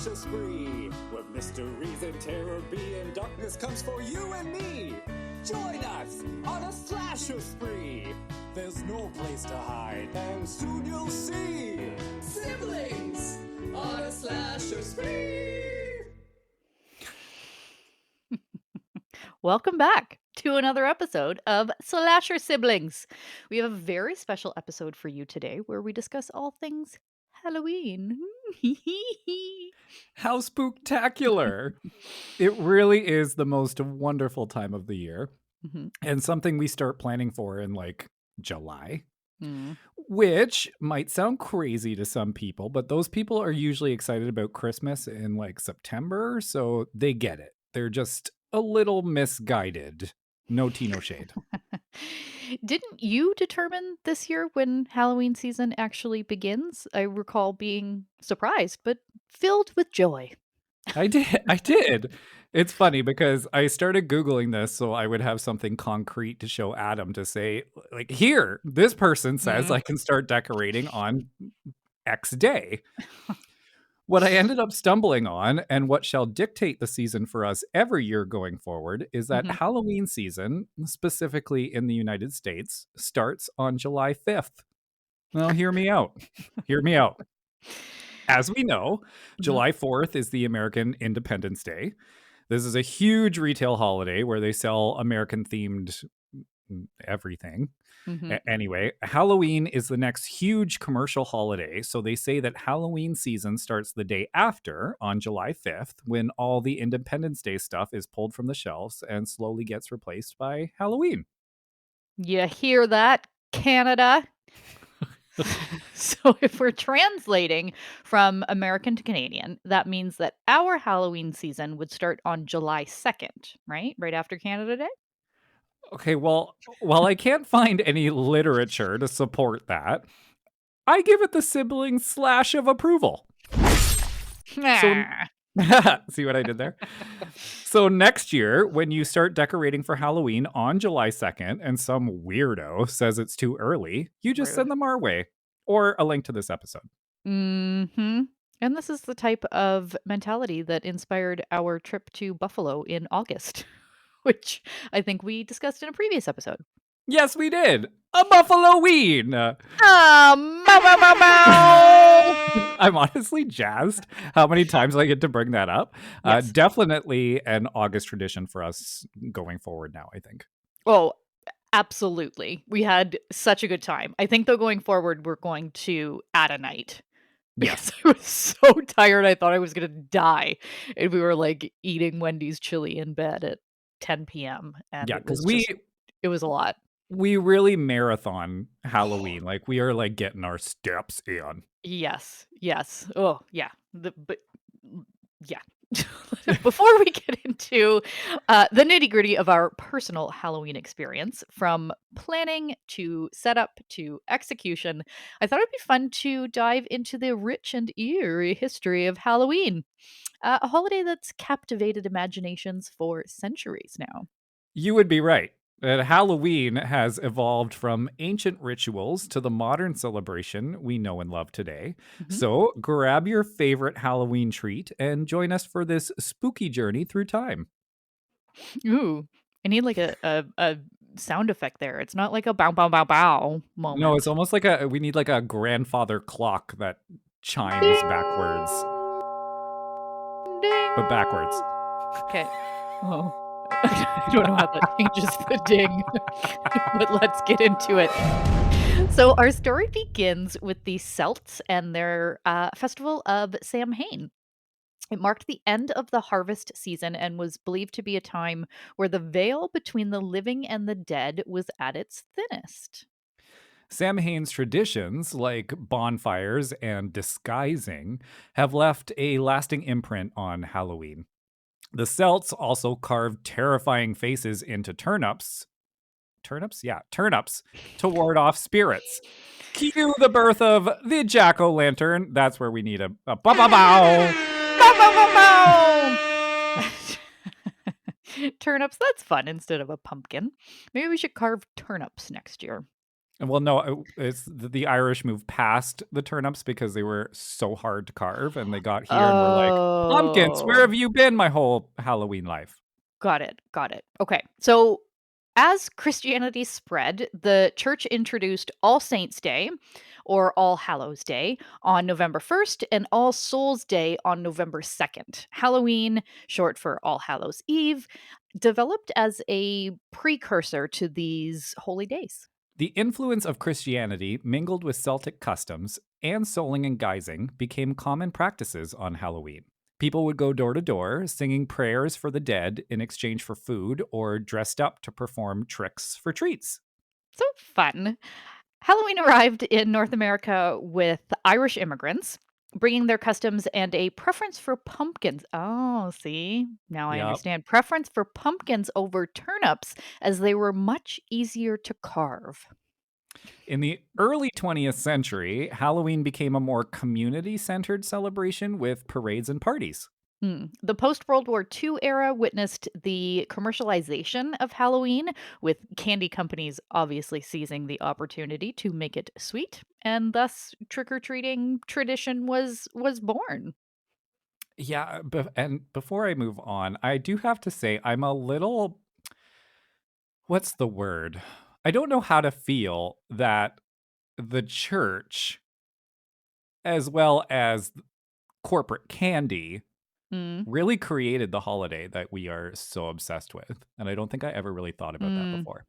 Slasher Spree, where mysteries and terror be and darkness comes for you and me. Join us on a Slasher Spree. There's no place to hide, and soon you'll see siblings on a Slasher Spree. Welcome back to another episode of Slasher Siblings. We have a very special episode for you today where we discuss all things Halloween. How spooktacular. It really is the most wonderful time of the year, and something we start planning for in like July, which might sound crazy to some people, but those people are usually excited about Christmas in like September, so they get it. They're just a little misguided. No tea, no shade. Didn't you determine this year when Halloween season actually begins? I recall being surprised, but filled with joy. I did. It's funny because I started Googling this so I would have something concrete to show Adam to say, like, here, this person says I can start decorating on X day. What I ended up stumbling on, and what shall dictate the season for us every year going forward, is that Halloween season, specifically in the United States, starts on July 5th. Well, hear me out. Hear me out. As we know, July 4th is the American Independence Day. This is a huge retail holiday where they sell American-themed everything. Anyway, Halloween is the next huge commercial holiday, so they say that Halloween season starts the day after, on July 5th, when all the Independence Day stuff is pulled from the shelves and slowly gets replaced by Halloween. You hear that, Canada? So if we're translating from American to Canadian, that means that our Halloween season would start on July 2nd, right? Right after Canada Day? Okay, well, while I can't find any literature to support that, I give it the sibling slash of approval. So, see what I did there? So next year, when you start decorating for Halloween on July 2nd and some weirdo says it's too early, you just send them our way. Or a link to this episode. And this is the type of mentality that inspired our trip to Buffalo in August, which I think we discussed in a previous episode. Yes, we did. A Buffalo-ween. I'm honestly jazzed how many times I get to bring that up. Yes. Definitely an August tradition for us going forward now, I think. Oh, absolutely. We had such a good time. I think, though, going forward, we're going to add a night. Yes. I was so tired, I thought I was going to die. And we were, like, eating Wendy's chili in bed at 10 p.m. And yeah, because it was a lot. We really marathon Halloween. Like, we are, like, getting our steps in. Yes. Oh, yeah. Yeah. Before we get into the nitty-gritty of our personal Halloween experience, from planning to setup to execution, I thought it'd be fun to dive into the rich and eerie history of Halloween, a holiday that's captivated imaginations for centuries now. You would be right. Halloween has evolved from ancient rituals to the modern celebration we know and love today. So grab your favorite Halloween treat and join us for this spooky journey through time. Ooh, I need like a sound effect there. It's not like a bow bow bow bow moment. No, it's almost like we need like a grandfather clock that chimes backwards. Ding. But backwards. Okay. Oh. I don't know how that changes the ding, but let's get into it. So our story begins with the Celts and their festival of Samhain. It marked the end of the harvest season and was believed to be a time where the veil between the living and the dead was at its thinnest. Samhain's traditions, like bonfires and disguising, have left a lasting imprint on Halloween. The Celts also carved terrifying faces into turnips. Turnips? Yeah, turnips to ward off spirits. Cue the birth of the jack-o'-lantern. That's where we need a ba-ba-bow. Turnips, that's fun instead of a pumpkin. Maybe we should carve turnips next year. Well, no, it's the Irish moved past the turnips because they were so hard to carve, and they got here and were like, "Pumpkins, where Oh. have you been my whole Halloween life?" Got it. Got it. Okay. So, as Christianity spread, the church introduced All Saints' Day or All Hallows' Day on November 1st and All Souls' Day on November 2nd. Halloween, short for All Hallows' Eve, developed as a precursor to these holy days. The influence of Christianity mingled with Celtic customs, and souling and guising became common practices on Halloween. People would go door to door, singing prayers for the dead in exchange for food, or dressed up to perform tricks for treats. So fun. Halloween arrived in North America with Irish immigrants, bringing their customs and a preference for pumpkins. Oh, see, now I Yep. understand. Preference for pumpkins over turnips as they were much easier to carve. In the early 20th century, Halloween became a more community centered celebration with parades and parties. The post World War II era witnessed the commercialization of Halloween, with candy companies obviously seizing the opportunity to make it sweet, and thus trick or treating tradition was born. Yeah, and before I move on, I do have to say I'm a little, what's the word? I don't know how to feel that the church, as well as corporate candy, Mm, really created the holiday that we are so obsessed with. And I don't think I ever really thought about that mm. before.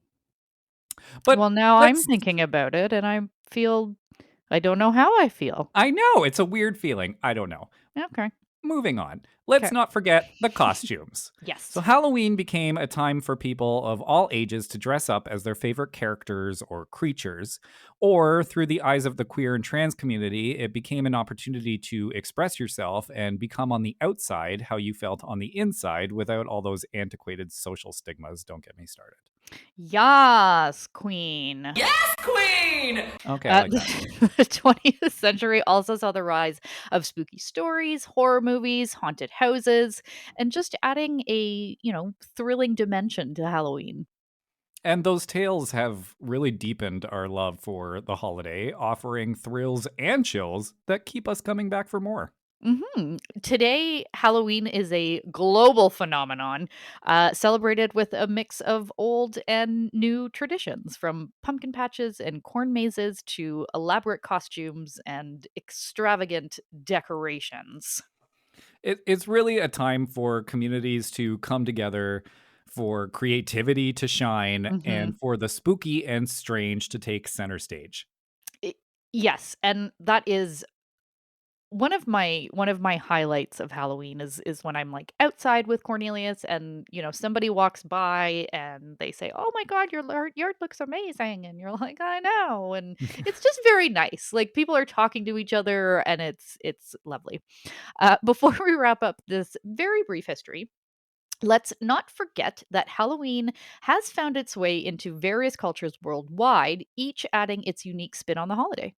Well, But now I'm let's, thinking about it and I don't know how I feel. I know it's a weird feeling. I don't know. Okay. Moving on, let's Okay. not forget the costumes. So, Yes. Halloween became a time for people of all ages to dress up as their favorite characters or creatures, or through the eyes of the queer and trans community, it became an opportunity to express yourself and become on the outside how you felt on the inside without all those antiquated social stigmas. Don't get me started. Yas, queen. Yes, Queen! Okay, I like that. The 20th century also saw the rise of spooky stories, horror movies, haunted houses, and just adding a, thrilling dimension to Halloween. And those tales have really deepened our love for the holiday, offering thrills and chills that keep us coming back for more. Today, Halloween is a global phenomenon, celebrated with a mix of old and new traditions, from pumpkin patches and corn mazes to elaborate costumes and extravagant decorations. It's really a time for communities to come together, for creativity to shine, hmm and for the spooky and strange to take center stage. I Yes, and that is one of my highlights of Halloween is when I'm, like, outside with Cornelius and, somebody walks by and they say, "Oh my god, your yard looks amazing," and you're like, "I know," and it's just very nice, like, people are talking to each other and it's lovely. Before we wrap up this very brief history, let's not forget that Halloween has found its way into various cultures worldwide, each adding its unique spin on the holiday.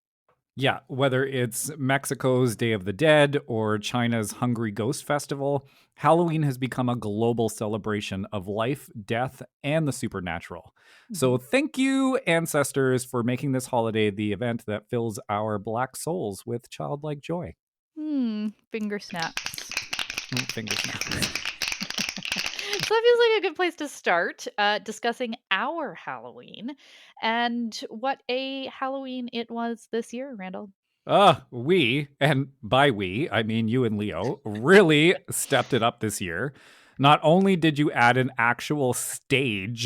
Yeah, whether it's Mexico's Day of the Dead or China's Hungry Ghost Festival, Halloween has become a global celebration of life, death, and the supernatural. So, Mhm. thank you, ancestors, for making this holiday the event that fills our black souls with childlike joy. Finger snaps. Finger snaps. So that feels like a good place to start discussing our Halloween and what a Halloween it was this year, Randall. We, and by we, I mean you and Leo, really stepped it up this year. Not only did you add an actual stage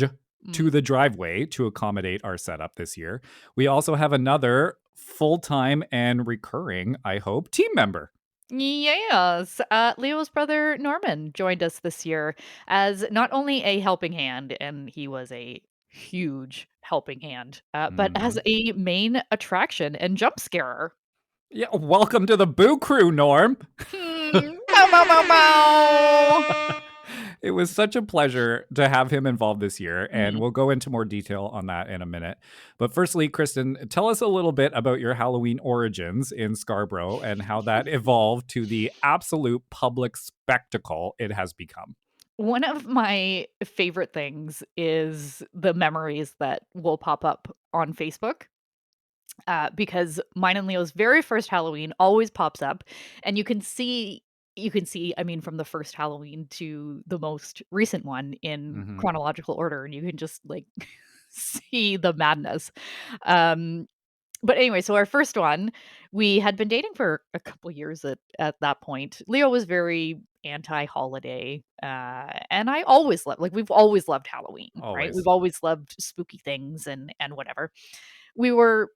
to Mm. the driveway to accommodate our setup this year, we also have another full time and recurring, I hope, team member. Yes. Leo's brother Norman joined us this year as not only a helping hand, and he was a huge helping hand, but as Mhm. a main attraction and jump scarer. Yeah, welcome to the Boo Crew, Norm. Bow, bow, bow, bow. It was such a pleasure to have him involved this year, and Mm. we'll go into more detail on that in a minute. But firstly, Kristen, tell us a little bit about your Halloween origins in Scarborough and how that evolved to the absolute public spectacle it has become. One of my favorite things is the memories that will pop up on Facebook. because mine and Leo's very first Halloween always pops up, and you can see, I mean, from the first Halloween to the most recent one in Mhm. chronological order, and you can just, like, see the madness. Um, but anyway, so our first one, we had been dating for a couple years at that point. Leo was very anti-holiday, and I always loved, like, we've always loved Halloween, right? We've Always. always loved spooky things and whatever. We were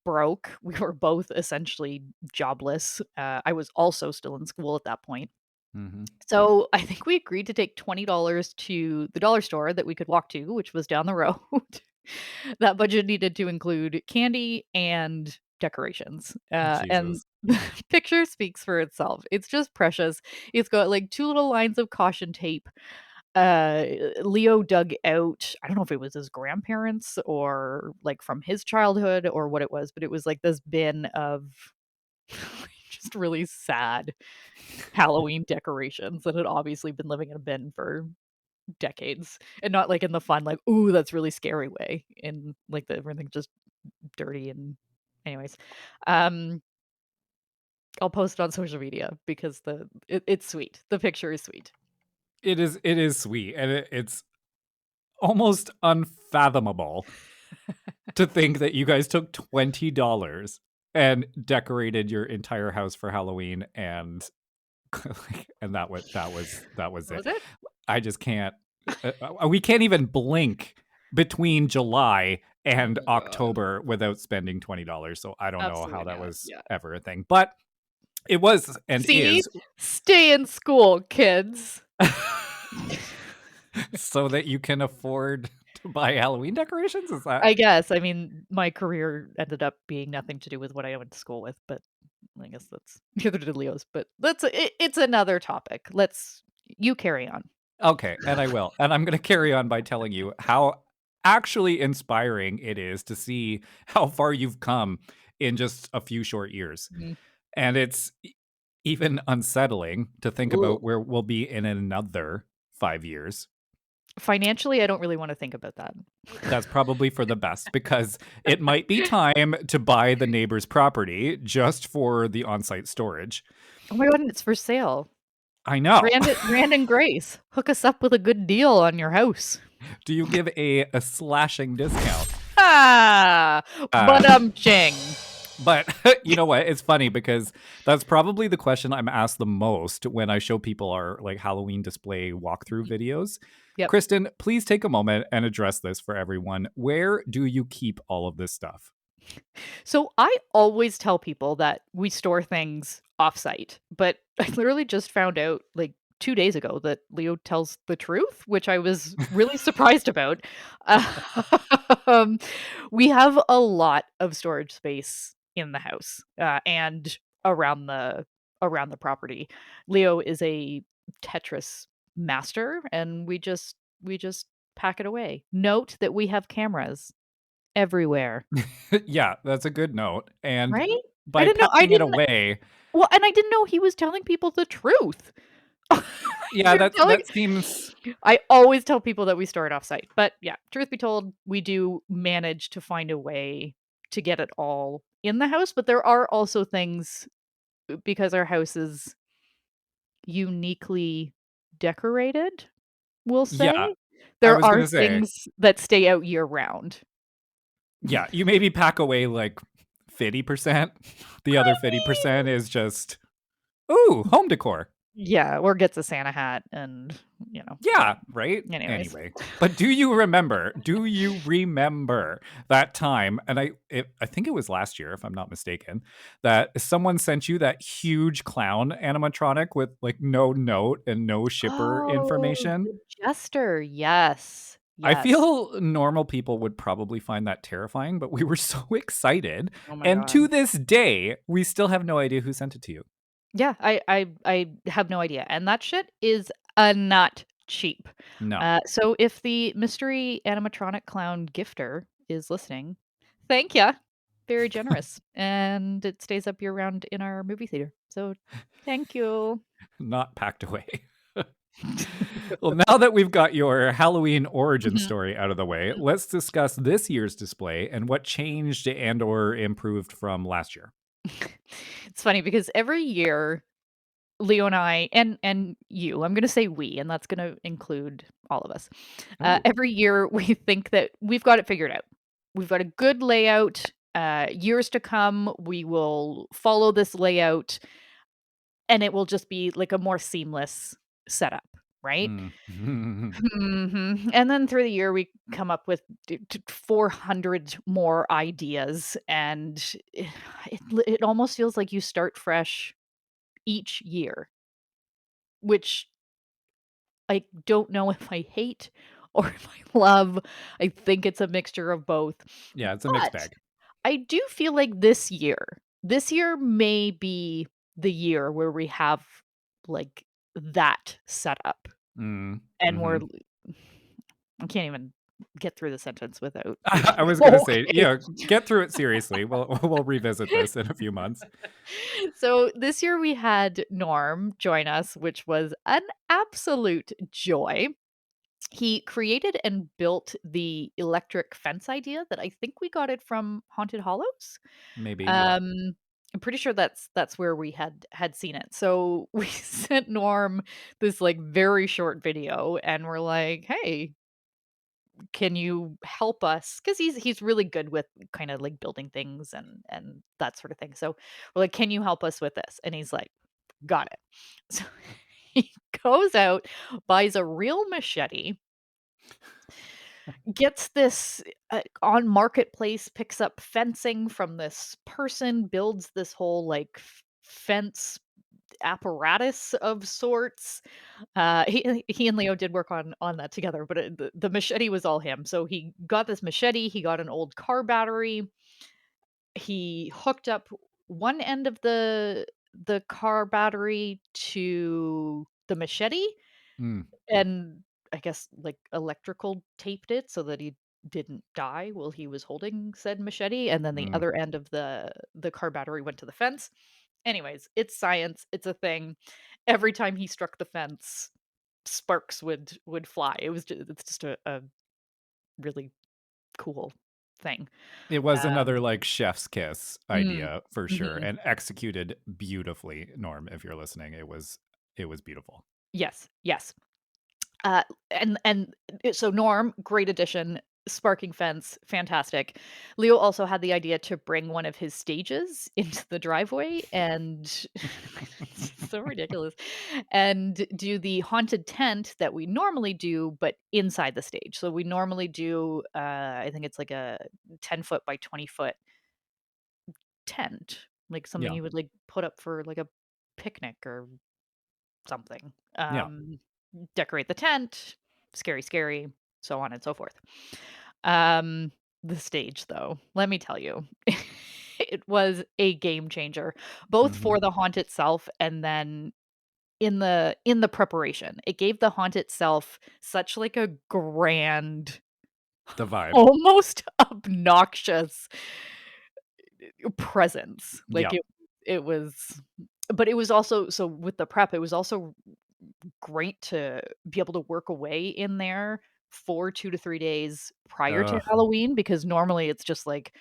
broke. We were both essentially jobless. I was also still in school at that point. Mhm. So I think we agreed to take $20 to the dollar store that we could walk to, which was down the road. That budget needed to include candy and decorations. And Jesus. the picture speaks for itself. It's just precious. It's got like two little lines of caution tape. uh Leo dug out, I don't know if it was his grandparents or like from his childhood or what it was, but it was like this bin of just really sad Halloween decorations that had obviously been living in a bin for decades, and not like in the fun, like, "Ooh, that's really scary" way, in like the everything's just dirty and anyways. Um, I'll post it on social media because it's sweet. The picture is sweet. It is sweet, and it's almost unfathomable to think that you guys took $20 and decorated your entire house for Halloween, and and that was it. Was it? I just can't. We can't even blink between July Oh and my god. October without spending $20. So I don't know how Absolutely that not, was yeah. ever a thing, but it was and See? is Stay in school, kids. so that you can afford to buy Halloween decorations. Is that I guess, I mean, my career ended up being nothing to do with what I went to school with, but I guess that's neither did Leo's, but it's another topic. You carry on. okay? And I will, and I'm going to carry on by telling you how actually inspiring it is to see how far you've come in just a few short years. Mhm. And it's even unsettling to think Ooh. about where we'll be in another 5 years. Financially, I don't really wanna think about that. That's probably for the best because it might be time to buy the neighbor's property just for the on-site storage. Oh my god, and it's for sale. I know. Rand and Grace, hook us up with a good deal on your house. Do you give a slashing discount? Ah, Uh, ba-dum-ching. but you know what? It's funny because that's probably the question I'm asked the most when I show people our like Halloween display walkthrough Mhm. videos. Yep. Kristen, please take a moment and address this for everyone. Where do you keep all of this stuff? So I always tell people that we store things offsite, but I literally just found out like 2 days ago that Leo tells the truth, which I was really surprised about. Um, we have a lot of storage space in the house, and around the property. Leo is a Tetris master, and we just pack it away. Note that we have cameras everywhere. Yeah, that's a good note. And Right? I by didn't know I packing it didn't away, well, and I didn't know he was telling people the truth. yeah, You're telling that seems I always tell people that we store it offsite, but yeah, truth be told, we do manage to find a way to get it all in the house, but there are also things, because our house is uniquely decorated, we'll yeah, say, I there was are gonna say, things that stay out year round. yeah, you maybe pack away like 50%. The other 50% is just, ooh, home decor. Yeah, or gets a Santa hat and, but Yeah, right? anyways. Anyway, but do you remember that time, and I think it was last year, if I'm not mistaken, that someone sent you that huge clown animatronic with, like, no note and no shipper Oh, information? the jester, yes, I yes. feel normal people would probably find that terrifying, but we were so excited, Oh my and god. to this day, we still have no idea who sent it to you. Yeah, I have no idea, and that shit is, not cheap. No. So if the mystery animatronic clown gifter is listening, thank ya. Very generous, and it stays up year round in our movie theater, so thank you. Not packed away. Well, now that we've got your Halloween origin Mhm. story out of the way, let's discuss this year's display and what changed and or improved from last year. It's funny because every year, Leo and I and you, I'm gonna say we, and that's gonna include all of us. Ooh. Every year we think that we've got it figured out. We've got a good layout. Years to come, we will follow this layout, and it will just be like a more seamless setup, right? Mm. And then through the year, we come up with 400 more ideas, and it almost feels like you start fresh each year, which I don't know if I hate or if I love. I think it's a mixture of both. Yeah, it's a mixed But bag. I do feel like this year may be the year where we have like that set up Mm. and we're Mhm. I can't even get through the sentence without I thinking, was gonna say, okay. yeah, get through it seriously. We'll revisit this in a few months. So this year we had Norm join us, which was an absolute joy. He created and built the electric fence idea that I think we got it from Haunted Hollows. Maybe, yeah. Um, I'm pretty sure that's where we had seen it. So we sent Norm this like very short video and we're like, "Hey, can you help us?" Because he's really good with kind of like building things and that sort of thing. So we're like, "Can you help us with this?" And he's like, "Got it." So he goes out, buys a real machete, gets this on marketplace, picks up fencing from this person, builds this whole like fence apparatus of sorts. He and Leo did work on that together, but the machete was all him. So he got this machete, he got an old car battery, he hooked up one end of the car battery to the machete Mm. and I guess, like, electrical taped it so that he didn't die while he was holding said machete, and then the Mm. other end of the car battery went to the fence. Anyways, it's science, it's a thing. Every time he struck the fence, sparks would fly. It's just a really cool thing. It was Um another, like, chef's kiss Mm. idea for sure, Mhm. and executed beautifully, Norm, if you're listening. It was beautiful. Yes, yes. Uh, so Norm, great addition. Sparking fence, fantastic. Leo also had the idea to bring one of his stages into the driveway and it's so ridiculous. And do the haunted tent that we normally do, but inside the stage. So we normally do I think it's like a 10-foot by 20-foot tent, like something Yeah, you would like put up for like a picnic or something. yeah. Decorate the tent, scary, scary, so on and so forth. Um, the stage, though, let me tell you, it was a game changer, both Mhm. for the haunt itself and then in the preparation. It gave the haunt itself such like a grand, The vibe. almost obnoxious presence. Like Yeah. it was but it was also so with the prep, it was also great to be able to work away in there for 2 to 3 days prior to Ugh. Halloween because normally it's just like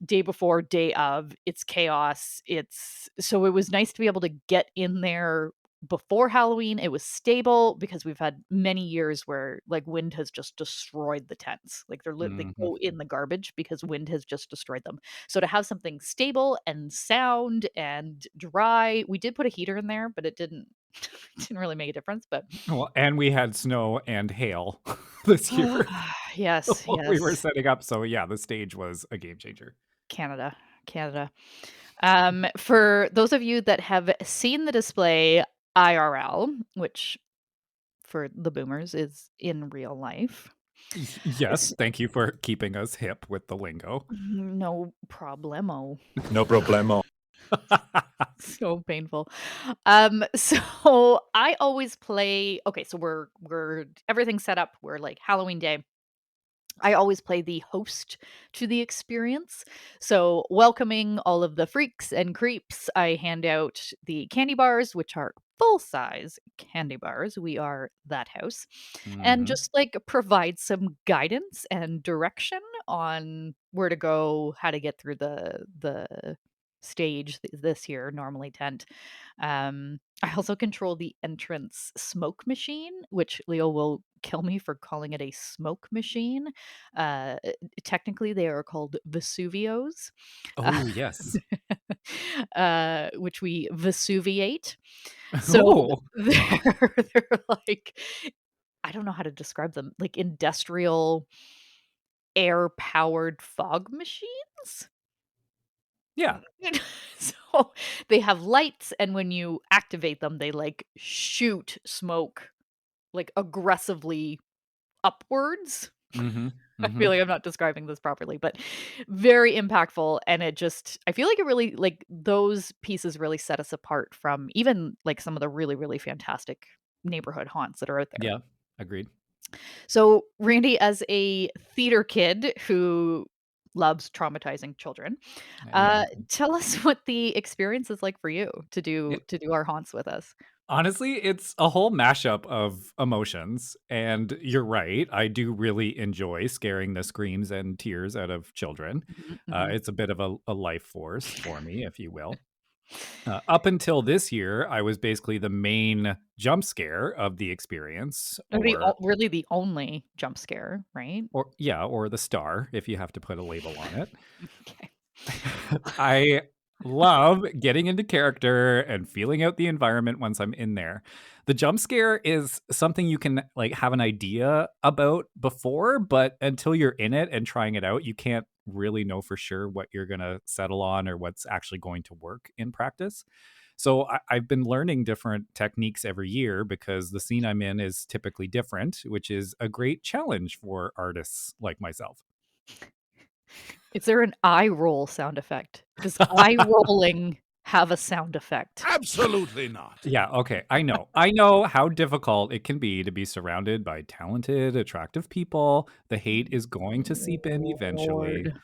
day before, day of, it's chaos, it's so it was nice to be able to get in there before Halloween. It was stable because we've had many years where, like, wind has just destroyed the tents. Like, they Mhm. go in the garbage because wind has just destroyed them. So to have something stable and sound and dry, we did put a heater in there, but it didn't didn't really make a difference, but Well, and we had snow and hail this year yes, while we were yes. setting up, so yeah, the stage was a game changer. Canada, Canada. For those of you that have seen the display IRL, which for the boomers is in real life, Yes, it's thank you for keeping us hip with the lingo. no problemo. No problemo. So painful. So I always play. Okay, so we're everything's set up. We're like Halloween day. I always play the host to the experience. So, welcoming all of the freaks and creeps, I hand out the candy bars, which are full-size candy bars. We are that house. And Hmm. just like provide some guidance and direction on where to go, how to get through the stage this year, normally tent. I also control the entrance smoke machine, which Leo will kill me for calling it a smoke machine. Uh, Technically, they are called Vesuvios, Oh, yes. which we Vesuviate. So Oh, they're like, I don't know how to describe them, like industrial air powered fog machines. yeah. So they have lights, and when you activate them, they like shoot smoke like aggressively upwards. Hmm. I Hmm. feel like I'm not describing this properly, but very impactful. And it just, I feel like it really, like those pieces really set us apart from even like some of the really, really fantastic neighborhood haunts that are out there. Yeah. Agreed. So, Randy, as a theater kid who loves traumatizing children, Yeah. tell us what the experience is like for you Yeah. to do our haunts with us. Honestly, it's a whole mashup of emotions. And you're right. I do really enjoy scaring the screams and tears out of children. Mhm, mhm. It's a bit of a life force for me, if you will. Up until this year, I was basically the main jump scare of the experience, Really the only jump scare, right? or the star, if you have to put a label on it. Okay. I love getting into character and feeling out the environment once I'm in there. The jump scare is something you can like have an idea about before, but until you're in it and trying it out, you can't really know for sure what you're going to settle on or what's actually going to work in practice. So I've been learning different techniques every year because the scene I'm in is typically different, which is a great challenge for artists like myself. Is there an eye roll sound effect? Does eye rolling have a sound effect? Absolutely not. Yeah, okay. I know. I know how difficult it can be to be surrounded by talented, attractive people. The hate is going to seep in eventually. Lord.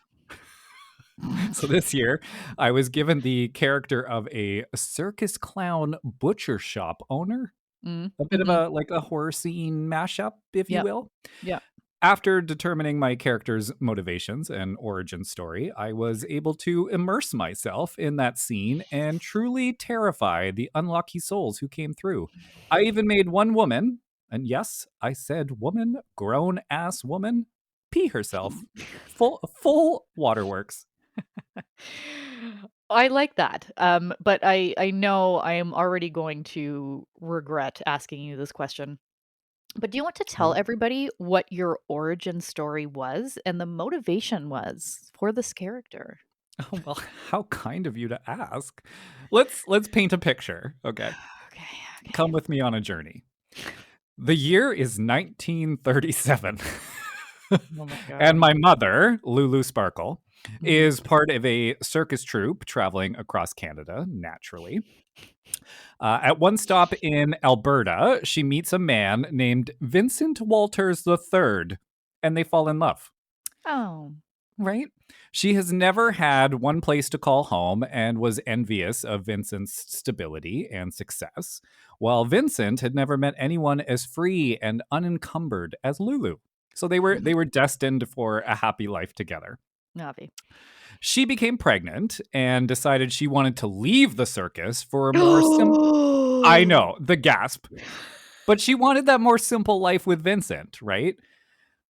So this year, I was given the character of a circus clown butcher shop owner. Mm, A bit of mhm. a like a horror scene mashup, if you Yep, will. yep. After determining my character's motivations and origin story, I was able to immerse myself in that scene and truly terrify the unlucky souls who came through. I even made one woman, and yes, I said woman, grown ass woman, pee herself. Full waterworks. I like that, but I know I am already going to regret asking you this question. But do you want to tell Oh. everybody what your origin story was and the motivation was for this character? Oh, well, how kind of you to ask. Let's paint a picture. Okay. Okay, Come okay. with me on a journey. The year is 1937. Oh my And god. my mother, Lulu Sparkle, Mhm. is part of a circus troupe traveling across Canada, naturally. At one stop in Alberta, she meets a man named Vincent Walters III, and they fall in love. Oh. Right? She has never had one place to call home and was envious of Vincent's stability and success, while Vincent had never met anyone as free and unencumbered as Lulu. So they were destined for a happy life together. Navi. She became pregnant and decided she wanted to leave the circus for a more I know, the gasp. But she wanted that more simple life with Vincent, right?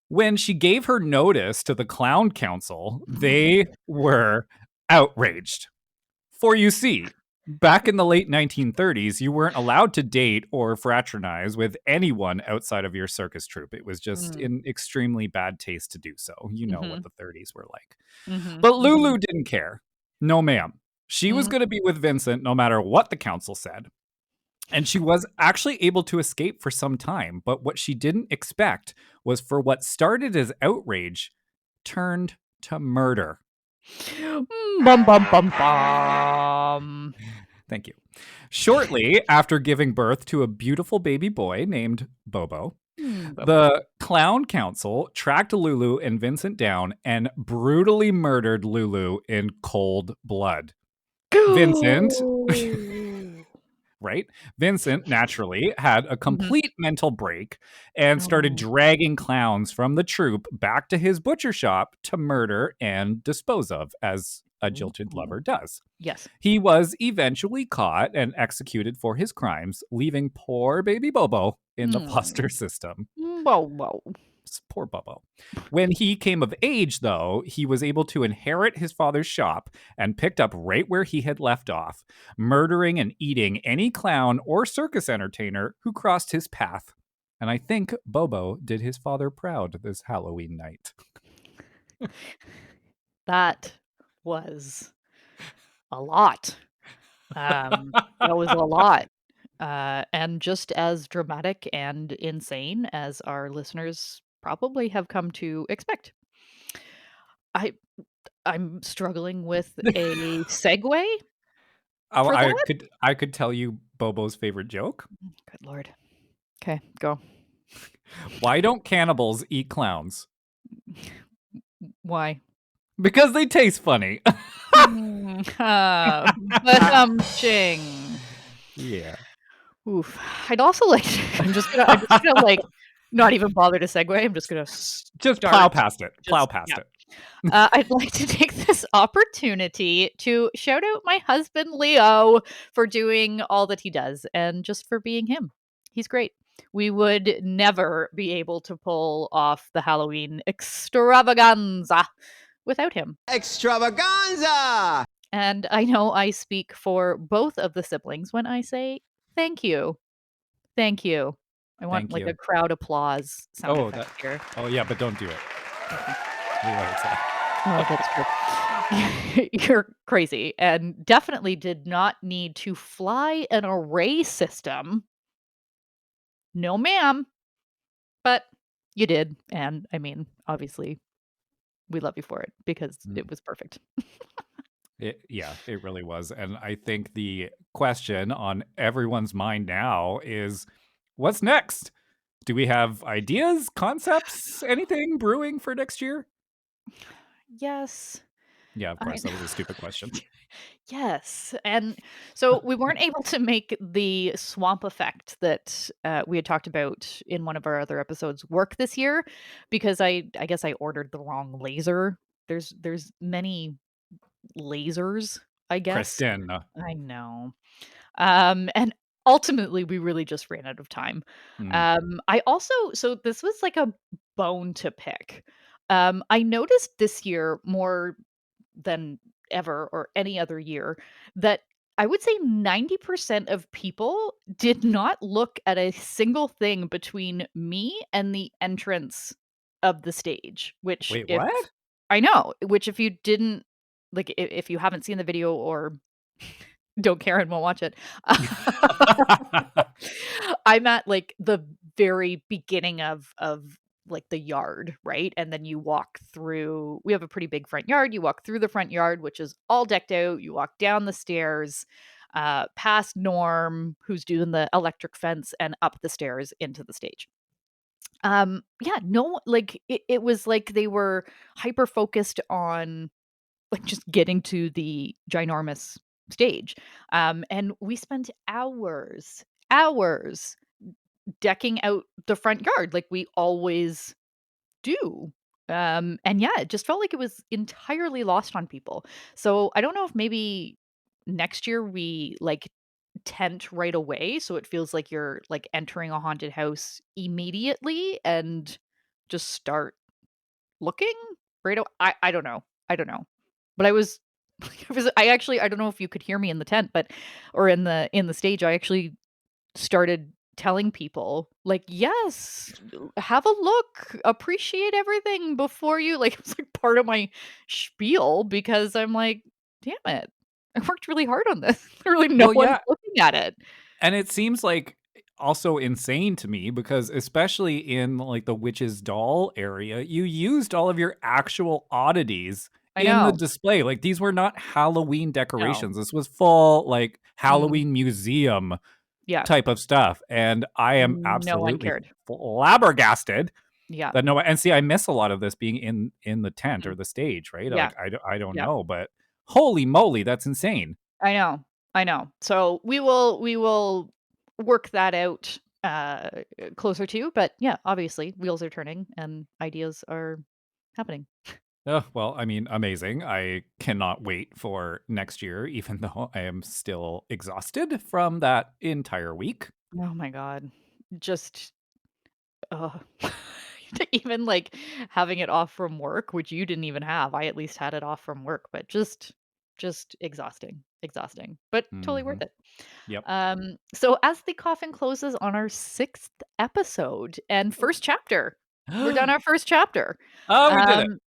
When she gave her notice to the clown council, they were outraged. For you see, back in the late 1930s, you weren't allowed to date or fraternize with anyone outside of your circus troupe. It was just Mm. in extremely bad taste to do so. You know what Mhm. the 30s were like. Mhm. But Mhm. Lulu didn't care. No, ma'am. She was Mhm. going to be with Vincent no matter what the council said. And she was actually able to escape for some time. But what she didn't expect was for what started as outrage turned to murder. Bum bum bum bum. Thank you. Shortly after giving birth to a beautiful baby boy named Bobo, Bobo. the clown council tracked Lulu and Vincent down and brutally murdered Lulu in cold blood. Vincent right? Vincent naturally had a Mhm. complete mental break and started Oh. dragging clowns from the troupe back to his butcher shop to murder and dispose of, as a jilted Ooh. lover does. Yes. He was eventually caught and executed for his crimes, leaving poor baby Bobo in the foster Mm. system. Whoa, whoa. Poor Bobo. When he came of age, though, he was able to inherit his father's shop and picked up right where he had left off, murdering and eating any clown or circus entertainer who crossed his path. And I think Bobo did his father proud this Halloween night. That was a lot. That was a lot. And just as dramatic and insane as our listeners probably have come to expect. I I'm struggling with a segue Oh, for that? I could tell you Bobo's favorite joke. Good lord. Okay, go. Why don't cannibals eat clowns? Why? Because they taste funny. Ba-dum-ching. Yeah. Oof. I'd also like to I'm just gonna, like, not even bother to segue, I'm just gonna Just start plow past it. Plow just past yeah. it. I'd like to take this opportunity to shout out my husband, Leo, for doing all that he does and just for being him. He's great. We would never be able to pull off the Halloween extravaganza without him. Extravaganza! And I know I speak for both of the siblings when I say thank you. Thank you. I want Thank like a you. crowd applause sound Oh, effect here. yeah, but don't do it. Okay. We let it slide. Oh, that's true. You're crazy and definitely did not need to fly an array system. No, ma'am. But you did. And I mean, obviously, we love you for it because Mm. it was perfect. Yeah, it really was. And I think the question on everyone's mind now is what's next? Do we have ideas, concepts, anything brewing for next year? Yes. Yeah, of I course. That was a stupid question. Yes, and so we weren't able to make the swamp effect that, we had talked about in one of our other episodes work this year because I guess I ordered the wrong laser. There's many lasers, I guess. Kristen. I know. And ultimately, we really just ran out of time. Mm, I also so this was like a bone to pick. I noticed this year more than ever or any other year that I would say 90% of people did not look at a single thing between me and the entrance of the stage, which Wait, if what? I know, which if you didn't like if you haven't seen the video or don't care and won't watch it. I'm at like the very beginning of like the yard, right? And then you walk through we have a pretty big front yard. You walk through the front yard, which is all decked out. You walk down the stairs, past Norm, who's doing the electric fence, and up the stairs into the stage. Yeah, no, like it was like they were hyper focused on like, just getting to the ginormous stage, and we spent hours decking out the front yard like we always do, and yeah, it just felt like it was entirely lost on people. So, I don't know if maybe next year we, like, tent right away, so it feels like you're, like, entering a haunted house immediately and just start looking right I don't know. I don't know. But I was I actually I don't know if you could hear me in the tent, but or in the stage, I actually started telling people like, "Yes, have a look, appreciate everything before you" like, it was like part of my spiel because I'm like, "Damn it. I worked really hard on this." Literally no Well, one's yeah. looking at it. And it seems like also insane to me because especially in like the witch's doll area, you used all of your actual oddities I in the know. display. Like these were not Halloween No. decorations. This was full like Mm, Halloween museum yeah. type of stuff. And I am No one absolutely cared. flabbergasted Yeah. that no and see I miss a lot of this being in the tent or Mm, the stage, right? yeah. Like I don't Yeah. know, but holy moly, that's insane. I know. I know. So we will work that out closer to, but yeah, obviously wheels are turning and ideas are happening. Oh, well, I mean, amazing. I cannot wait for next year, even though I am still exhausted from that entire week. Oh my god. Just even like having it off from work, which you didn't even have. I at least had it off from work, but just exhausting. Exhausting. But totally Hmm. worth it. Yep. So as the coffin closes on our 6th episode and first chapter, we're done our first chapter. Oh, we did it. Um,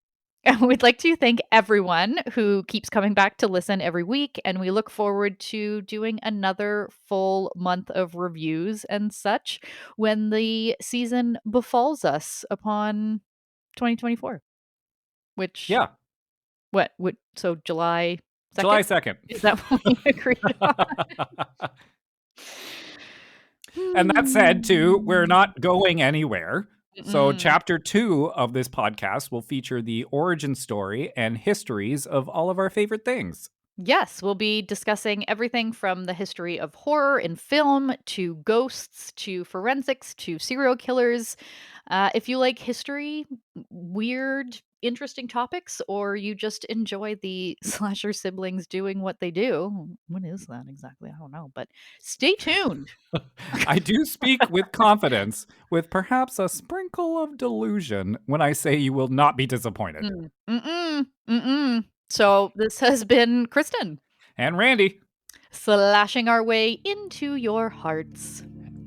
and we'd like to thank everyone who keeps coming back to listen every week. And we look forward to doing another full month of reviews and such when the season befalls us upon 2024. Which, Yeah. what? So July 2nd? July 2nd. Is that what we agreed on? And that said, too, we're not going anywhere. So, Mm-mm. chapter 2 of this podcast will feature the origin story and histories of all of our favorite things. Yes, we'll be discussing everything from the history of horror in film to ghosts to forensics to serial killers. If you like history, weird, interesting topics, or you just enjoy the slasher siblings doing what they do, what is that exactly? I don't know, but stay tuned. I do speak with confidence, with perhaps a sprinkle of delusion, when I say you will not be disappointed. So this has been Kristen. And Randy. Slashing our way into your hearts.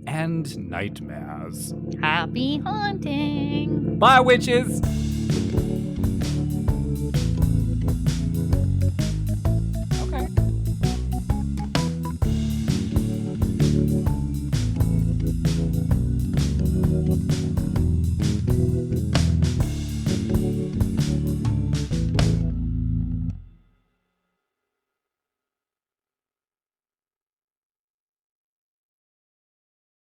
And nightmares. Happy haunting! Bye, witches!